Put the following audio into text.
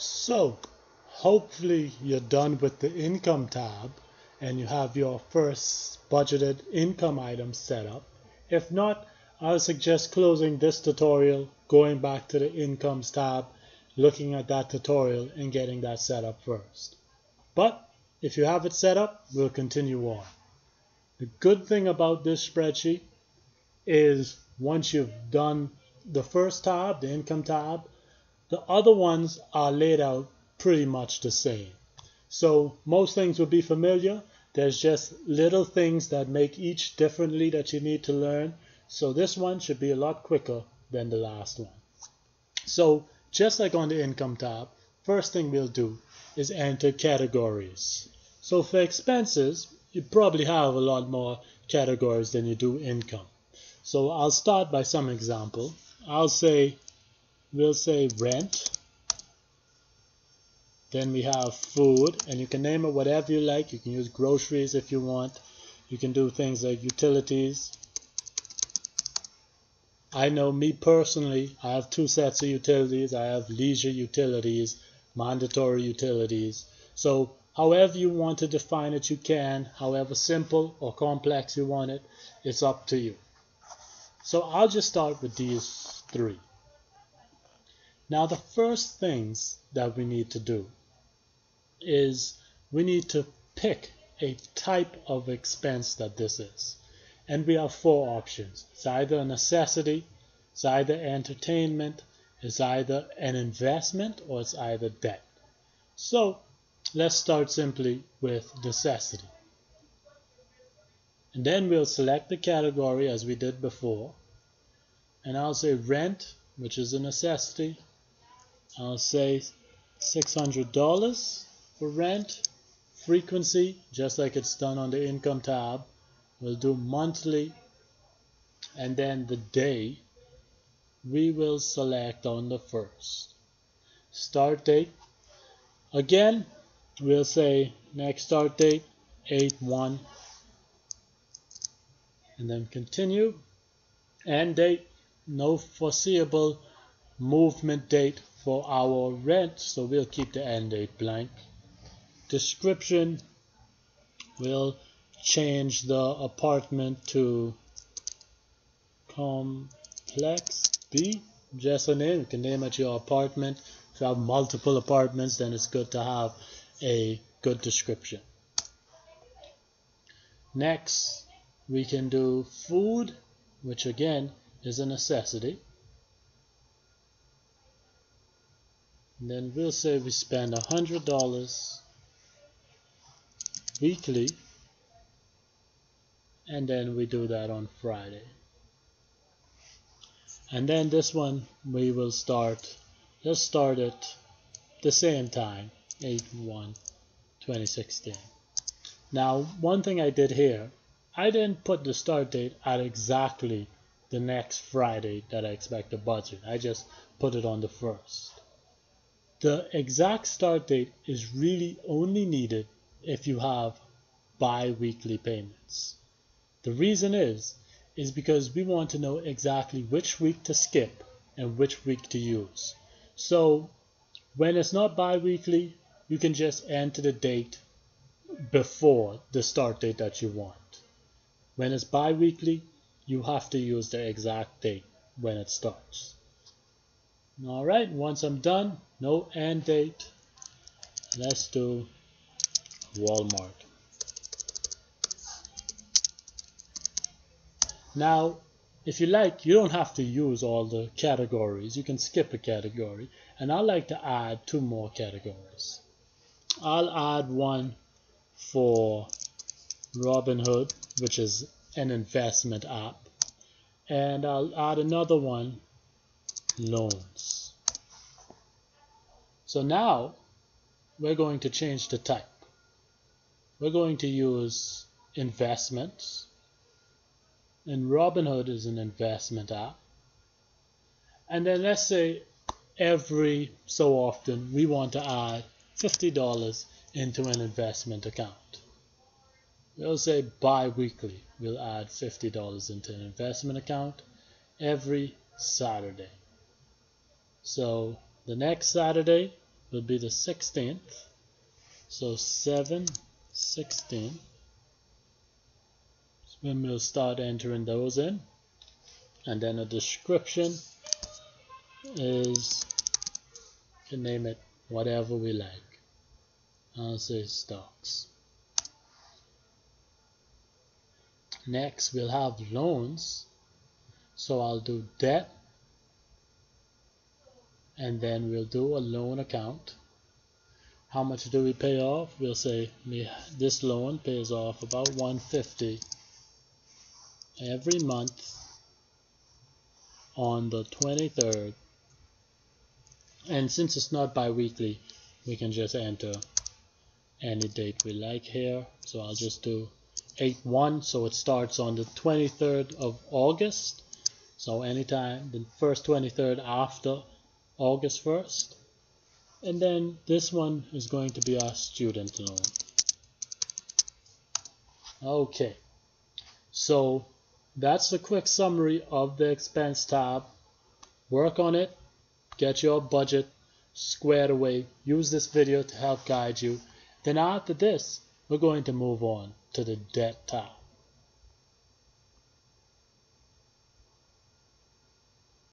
So, hopefully you're done with the income tab and you have your first budgeted income item set up. If not, I would suggest closing this tutorial, going back to the incomes tab, looking at that tutorial and getting that set up first. But if you have it set up, we'll continue on. The good thing about this spreadsheet is once you've done the first tab, the income tab, the other ones are laid out pretty much the same. So most things will be familiar. There's just little things that make each differently that you need to learn. So this one should be a lot quicker than the last one. So just like on the income tab, first thing we'll do is enter categories. So for expenses, you probably have a lot more categories than you do income. So I'll start by some example. We'll say rent. Then we have food, and you can name it whatever you like. You can use groceries if you want. You can do things like utilities. I know me personally, I have two sets of utilities. I have leisure utilities, mandatory utilities. So however you want to define it, you can. However simple or complex you want it, it's up to you. So I'll just start with these three. Now the first things that we need to do is we need to pick a type of expense that this is. And we have four options. It's either a necessity, it's either entertainment, it's either an investment, or it's either debt. So let's start simply with necessity. And then we'll select the category as we did before. And I'll say rent, which is a necessity. I'll say $600 for rent. Frequency, just like it's done on the income tab, we'll do monthly. And then the day, we will select on the 1st. Start date, again, we'll say next start date, 8/1. And then continue. End date, no foreseeable movement date for our rent, so we'll keep the end date blank. Description, we'll change the apartment to complex B, just a name. You can name it your apartment. If you have multiple apartments, then it's good to have a good description. Next, we can do food, which again is a necessity. And then we'll say we spend $100 weekly, and then we do that on Friday. And then this one we will start, let's start at the same time, 8/1/2016. Now one thing I did here, I didn't put the start date at exactly the next Friday that I expect to budget. I just put it on the 1st. The exact start date is really only needed if you have bi-weekly payments. The reason is because we want to know exactly which week to skip and which week to use. So when it's not bi-weekly, you can just enter the date before the start date that you want. When it's bi-weekly, you have to use the exact date when it starts. Alright, once I'm done, no end date, let's do Walmart. Now, if you like, you don't have to use all the categories. You can skip a category. And I like to add 2 more categories. I'll add one for Robinhood, which is an investment app. And I'll add another one, loans. So now we're going to change the type. We're going to use investments. And Robinhood is an investment app. And then let's say every so often we want to add $50 into an investment account. We'll say bi-weekly we'll add $50 into an investment account every Saturday. So the next Saturday will be the 16th. So 7/16. When we'll start entering those in. And then a description is, you can name it whatever we like. I'll say stocks. Next we'll have loans. So I'll do debt, and then we'll do a loan account. How much do we pay off? We'll say this loan pays off about $150 every month on the 23rd. And since it's not bi-weekly, we can just enter any date we like here. So I'll just do 8/1, so it starts on the 23rd of August. So anytime the first 23rd after August 1st. And then this one is going to be our student loan. Okay, so that's the quick summary of the expense tab. Work on it, get your budget squared away. Use this video to help guide you. Then after this, we're going to move on to the debt tab.